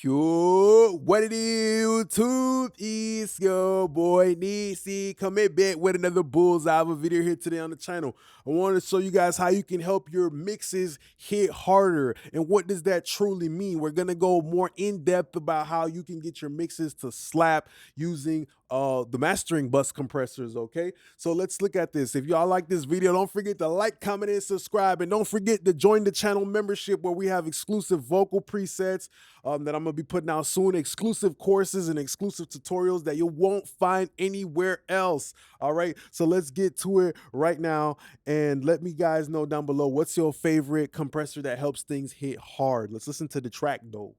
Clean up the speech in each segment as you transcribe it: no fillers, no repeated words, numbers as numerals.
Yo, what it is, YouTube? It's your boy Nisi coming back with another bullseye of a video here today on the channel. I want to show you guys how you can help your mixes hit harder and what does that truly mean. We're gonna go more in depth about how you can get your mixes to slap using the mastering bus compressors. Okay, so let's look at this. If y'all like this video, don't forget to like, comment, and subscribe, and don't forget to join the channel membership where we have exclusive vocal presets that I'm gonna be putting out soon, exclusive courses and exclusive tutorials that you won't find anywhere else. All right, so let's get to it right now and let me guys know down below what's your favorite compressor that helps things hit hard. Let's listen to the track though.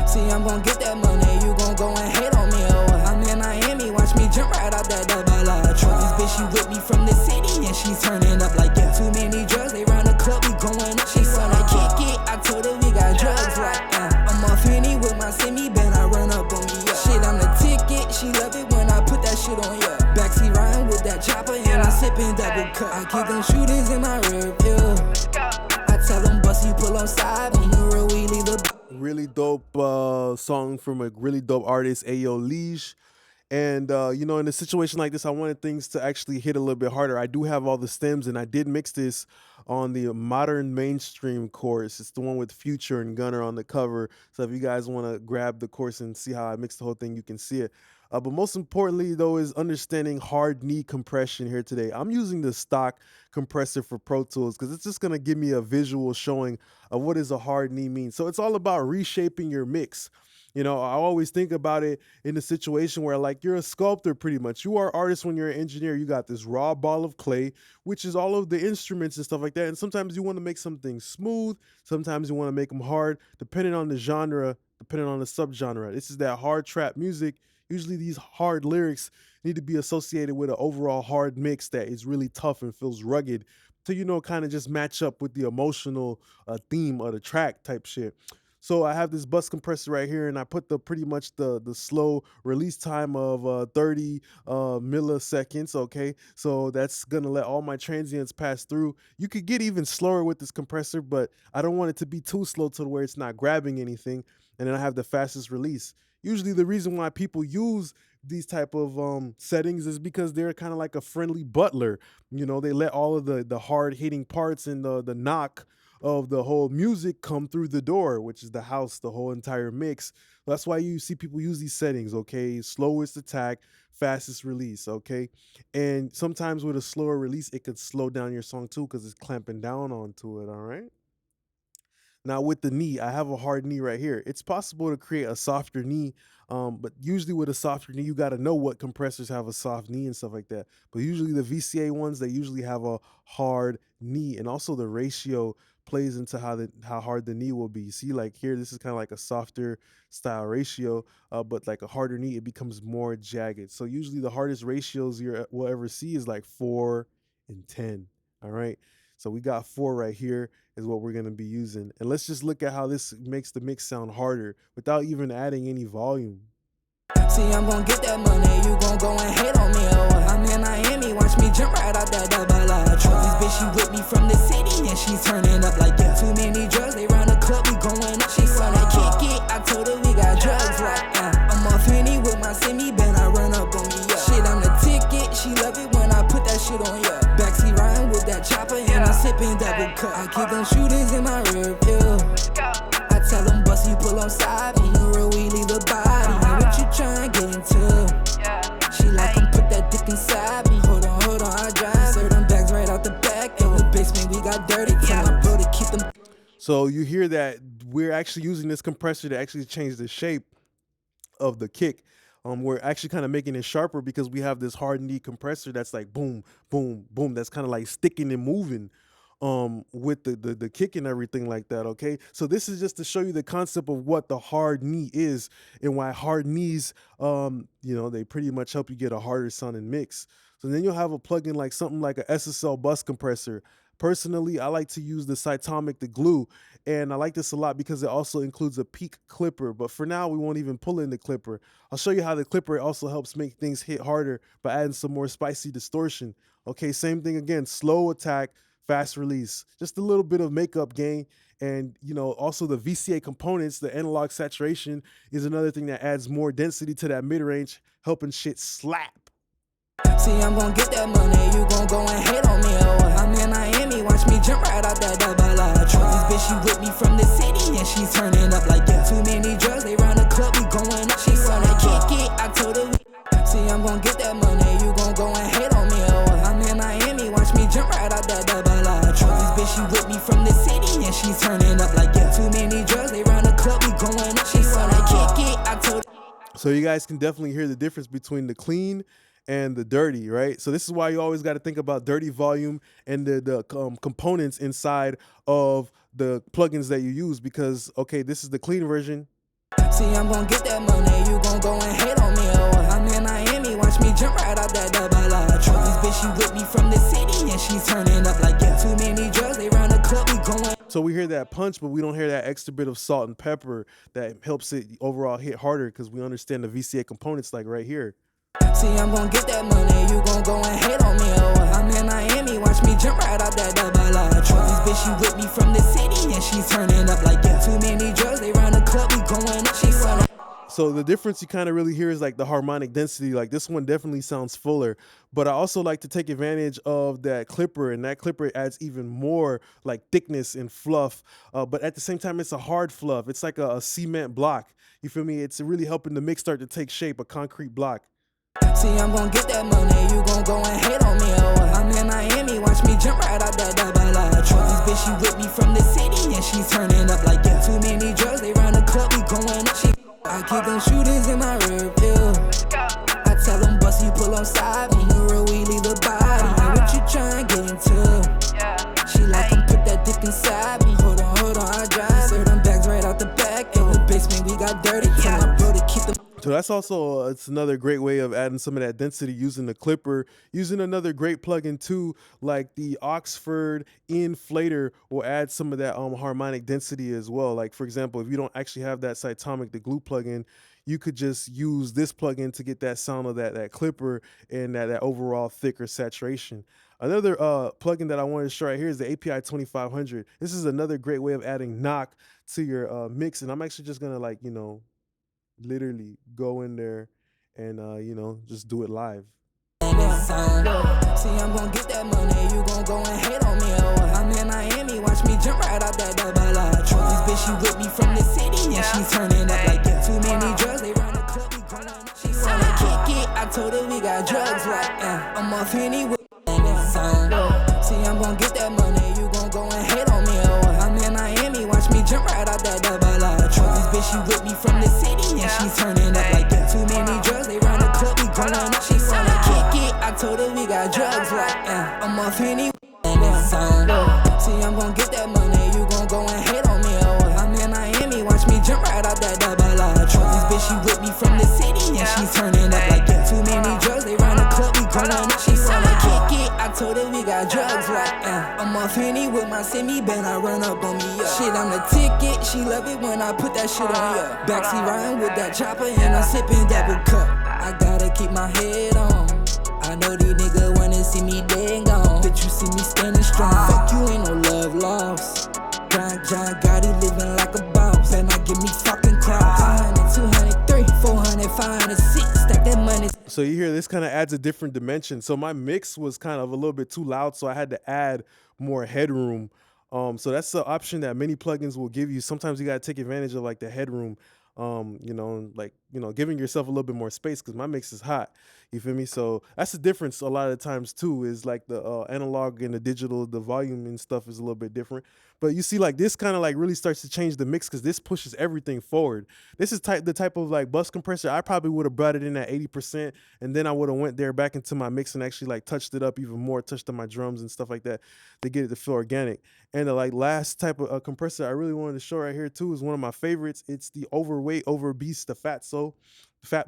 See, I'm gon' get that money, you gon' go and hate on me, oh. I'm in Miami, watch me jump right out that double truck. This bitch, she with me from the city, and she's turning up like, yeah. Too many drugs, they round the club, we going up. She wanna kick it, I told her we got drugs, like, I'm off Henny with my semi-band, I run up on me, yeah. Shit, I'm the ticket, she love it when I put that shit on, yeah. Backseat riding with that chopper, and I'm sipping double cup. I keep them shooters in my rear view. I tell them, bust, you pull on side, on the real, we leave the Really dope song from a really dope artist, Ayo Lige. And you know, in a situation like this, I wanted things to actually hit a little bit harder. I do have all the stems, and I did mix this on the modern mainstream course. It's the one with Future and Gunner on the cover. So if you guys want to grab the course and see how I mixed the whole thing, you can see it. But most importantly, though, is understanding hard knee compression here today. I'm using the stock compressor for Pro Tools because it's just going to give me a visual showing of what does a hard knee mean. So it's all about reshaping your mix. You know, I always think about it in a situation where, like, you're a sculptor pretty much. You are artist when you're an engineer. You got this raw ball of clay, which is all of the instruments and stuff like that. And sometimes you want to make something smooth. Sometimes you want to make them hard, depending on the genre, depending on the subgenre. This is that hard trap music. Usually these hard lyrics need to be associated with an overall hard mix that is really tough and feels rugged to, you know, kind of just match up with the emotional theme of the track type shit. So I have this bus compressor right here, and I put pretty much the slow release time of 30 milliseconds. Okay, so that's gonna let all my transients pass through. You could get even slower with this compressor, but I don't want it to be too slow to where it's not grabbing anything. And then I have the fastest release. Usually the reason why people use these type of settings is because they're kind of like a friendly butler. You know, they let all of the hard hitting parts and the knock of the whole music come through the door, which is the house, the whole entire mix. That's why you see people use these settings, okay? Slowest attack, fastest release, okay? And sometimes with a slower release, it could slow down your song too because it's clamping down onto it, all right? Now with the knee, I have a hard knee right here. It's possible to create a softer knee, but usually with a softer knee, you got to know what compressors have a soft knee and stuff like that. But usually the VCA ones, they usually have a hard knee, and also the ratio plays into how hard the knee will be. See, like here, this is kind of like a softer style ratio, but like a harder knee, it becomes more jagged. So usually the hardest ratios you will ever see is like 4 and 10. All right. So we got 4 right here is what we're going to be using. And let's just look at how this makes the mix sound harder without even adding any volume. See, I'm gon' get that money, you gon' go and hate on me, oh. I'm in Miami, watch me jump right out that double truck. This bitch, she with me from the city, and she's turning up like, yeah. Too many drugs, they round the club, we going up. She wanna kick it, I told her we got drugs, like, I'm off Henny with my semi-band, I run up on me, yeah. Shit, I'm the ticket, she love it when I put that shit on, yeah. Backseat riding with that chopper, and I'm sipping double cup. I keep them shooters in my rear view. I tell them, bust, you pull on side, on the real, we leave the body. What you tryna get into? She like, come put that dick inside me. Hold on, I drive. Serve them bags right out the back. In the basement, we got dirty. Tell my bro to keep them. So you hear that we're actually using this compressor to actually change the shape of the kick. We're actually kind of making it sharper because we have this hard knee compressor that's like boom, boom, boom. That's kind of like sticking and moving with the kick and everything like that. Okay, so this is just to show you the concept of what the hard knee is and why hard knees you know, they pretty much help you get a harder sounding mix. So then you'll have a plugin like something like a SSL bus compressor. Personally, I like to use the Cytomic, the glue, and I like this a lot because it also includes a peak clipper. But for now, we won't even pull in the clipper. I'll show you how the clipper also helps make things hit harder by adding some more spicy distortion. Okay, same thing again, slow attack, fast release, just a little bit of makeup gain, And also the VCA components, the analog saturation, is another thing that adds more density to that mid range, helping shit slap. See, I'm gon' get that money, you gon' go and hate on me, oh. I'm in Miami, watch me jump right out that double truck. This bitch, she with me from the city, and she's turning up like that. Too many drugs, they round the club, we going up. She wanna kick it, I told her. See, I'm gon' get that money, you gon' go and hate on me, oh. I'm in Miami, watch me jump right out that double truck. This bitch, she with me from the city, and she's turning up like that. Too many drugs, they round the club, we going up. She wanna kick it, I told her. So you guys can definitely hear the difference between the clean and the dirty, right? So this is why you always got to think about dirty volume and the components inside of the plugins that you use, because okay, this is the clean version. See, I'm gon' get that money, you gon' go and hate on me, oh. I'm in Miami, watch me jump right out that double truck. This bitch, she with me from the city, and she's turning up like that. Too many drugs, they round the club, we going. So we hear that punch, but we don't hear that extra bit of salt and pepper that helps it overall hit harder, because we understand the VCA components like right here. See, I'm gon' get that money, you gon' go and hate on me, oh. I'm in Miami, watch me jump right out that double truck. This bitch, she with me from the city, and she's turning up like that. Too many drugs, they round the club, we going up. She wanna. So the difference you kind of really hear is like the harmonic density. Like this one definitely sounds fuller, but I also like to take advantage of that clipper, and that clipper adds even more like thickness and fluff. But at the same time, it's a hard fluff. It's like a cement block. You feel me? It's really helping the mix start to take shape, a concrete block. See, I'm gon' get that money, you gon' go and hate on me, oh. I'm in Miami, watch me jump right out that double truck. This bitch, she with me from the city, and she's turning up like that. Too many drugs, they round the club, we going up. I keep them shooters in my rear view. I tell them bust, you pull on side. On the road, we leave the body. Now what you tryna get into? She like, come put that dick inside me. Hold on, I drive. Serve them bags right out the back. In the basement, we got dirty. Tell my bro to keep them. So that's also it's another great way of adding some of that density using the clipper. Using another great plugin too, like the Oxford inflator, will add some of that harmonic density as well. Like for example, if you don't actually have that Cytomic, the glue plugin, you could just use this plugin to get that sound of that clipper and that overall thicker saturation. Another plugin that I wanted to show right here is the API 2500. This is another great way of adding knock to your mix, and I'm actually just gonna like literally go in there and just do it live. See, I'm gon' get that money, you gon' go and hate on me, oh. I'm in Miami, watch me jump right out that double truck. This bitch, she with me from the city, and she's turning up like that. Too many drugs, they round the club, we going up. She wanna kick it, I told her we got drugs right now. I'm off Henny with see, I'm gon' get that money, you gon' go and hate on me, oh. I'm in Miami, watch me jump right out that double truck. This bitch, she with me from the city, and she's turning up like that. Too many drugs, they round the club, we going up. She wanna kick it, I told her we got drugs right now. I'm off Henny see, I'm gon' get that money, you gon' go and hate on me, oh. I'm in Miami, watch me jump right out that double truck. This bitch, she with me from the city, and she's turning up like that. Too many drugs, they round the club, we going up. She wanna kick it, I told her we got drugs right now. I'm off Henny with my semi band, I run up on me, yeah. Shit, I'm the ticket, she love it when I put that shit on, yeah. Backseat riding with that chopper, and I'm sipping double cup. I gotta keep my head on. I know these niggas wanna see me dead and gone. Bitch, you see me standing strong. Fuck you, ain't no love lost. John Gotti living like a boss. And I give me fucking cross. 100, 200, 300, 400, 500, 600. Stack that money. So you hear this kind of adds a different dimension. So my mix was kind of a little bit too loud, so I had to add more headroom. So that's the option that many plugins will give you. Sometimes you gotta take advantage of like the headroom. Giving yourself a little bit more space, because my mix is hot. You feel me? So that's the difference a lot of times too, is like the analog and the digital, the volume and stuff is a little bit different. But you see, like this kind of like really starts to change the mix, because this pushes everything forward. This is the type of like bus compressor I probably would have brought it in at 80%, and then I would have went there back into my mix and actually like touched it up even more, touched on my drums and stuff like that to get it to feel organic. And the like last type of compressor I really wanted to show right here too is one of my favorites. It's the overweight, overbeast, the Fat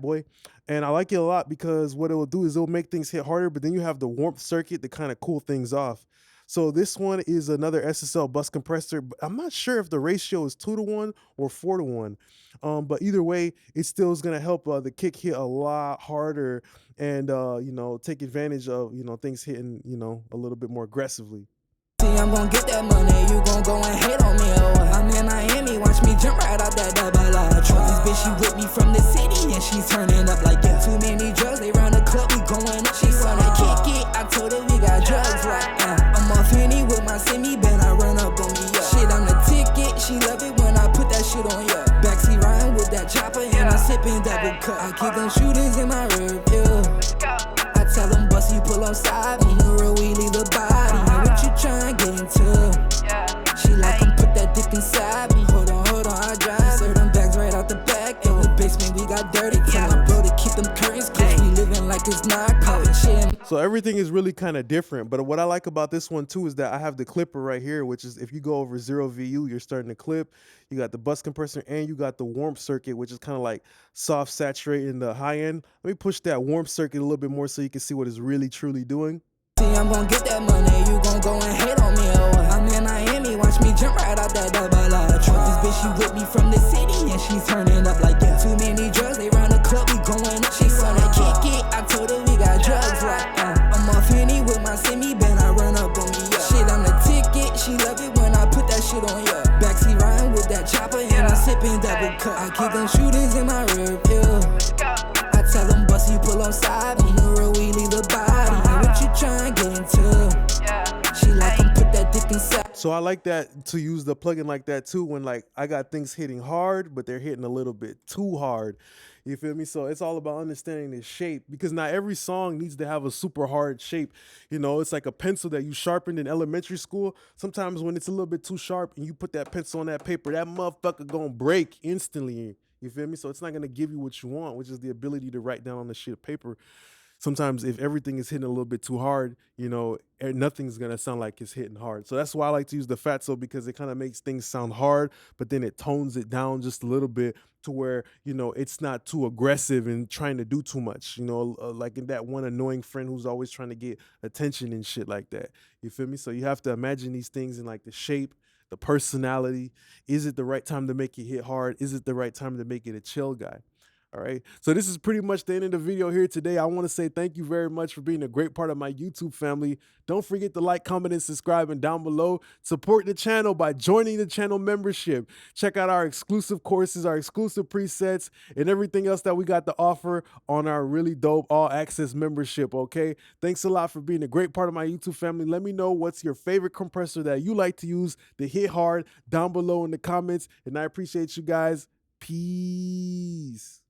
Boy. And I like it a lot because what it will do is it'll make things hit harder, but then you have the warmth circuit to kind of cool things off. So this one is another SSL bus compressor, but I'm not sure if the ratio is 2-to-1 or 4-to-1. But either way, it still is going to help the kick hit a lot harder and, take advantage of, things hitting, a little bit more aggressively. See, I'm gon' get that money, you gon' go and hate on me or what? I'm in Miami, watch me jump right out that double R truck. This bitch, she with me from the city and she's turning up like yeah. Too many drugs, they round the club, we going up. She wanna kick it, I told her we got drugs like I'm off Henny with my semi, ben I run up on me up. Shit, I'm the ticket, she love it when I put that shit on ya. Backseat riding with that chopper and I'm sipping double cup. I keep them shooters in my rear view. I tell them bust you pull on side, on the road we leave the body. What you tryna get into? She like I'm put that dick inside me. Hold on, I drive. Serve them bags right out the back. In the basement we got dirty. Tell my bro to keep them curtains closed. We living like it's not cold shit. So everything is really kind of different, but what I like about this one too is that I have the clipper right here, which is if you go over 0 VU, you're starting to clip. You got the bus compressor and you got the warmth circuit, which is kind of like soft saturating the high end. Let me push that warmth circuit a little bit more so you can see what it's really truly doing. See, I'm gon' get that money, you gon' go and hate on me or what? I'm in Miami, watch me jump right out that double R truck. This bitch, she with me from the city and she's turning up like yeah. Too many drugs, they round the club, we going up. She wanna kick it, I told her we got drugs like I'm off Henny with my semi, ben I run up on me up. Shit, I'm the ticket, she love it when I put that shit on ya. Backseat riding with that chopper and I'm sipping double cup. I keep them shooters in my rear view. I tell them bust you pull on side, on the road we leave the body. What you tryna get into? She like I'm put that dick inside. So I like that to use the plugin like that too when like I got things hitting hard, but they're hitting a little bit too hard. You feel me? So it's all about understanding the shape because not every song needs to have a super hard shape. You know, it's like a pencil that you sharpened in elementary school. Sometimes when it's a little bit too sharp and you put that pencil on that paper, that motherfucker gonna break instantly. You feel me? So it's not gonna give you what you want, which is the ability to write down on the sheet of paper. Sometimes if everything is hitting a little bit too hard, you know, nothing's gonna sound like it's hitting hard. So that's why I like to use the fatso because it kind of makes things sound hard, but then it tones it down just a little bit to where, you know, it's not too aggressive and trying to do too much, you know, like in that one annoying friend who's always trying to get attention and shit like that. You feel me? So you have to imagine these things in like the shape, the personality. Is it the right time to make it hit hard? Is it the right time to make it a chill guy? All right. So this is pretty much the end of the video here today. I want to say thank you very much for being a great part of my YouTube family. Don't forget to like, comment, and subscribe. And down below, support the channel by joining the channel membership. Check out our exclusive courses, our exclusive presets, and everything else that we got to offer on our really dope all access membership. Okay. Thanks a lot for being a great part of my YouTube family. Let me know what's your favorite compressor that you like to use to hit hard down below in the comments. And I appreciate you guys. Peace.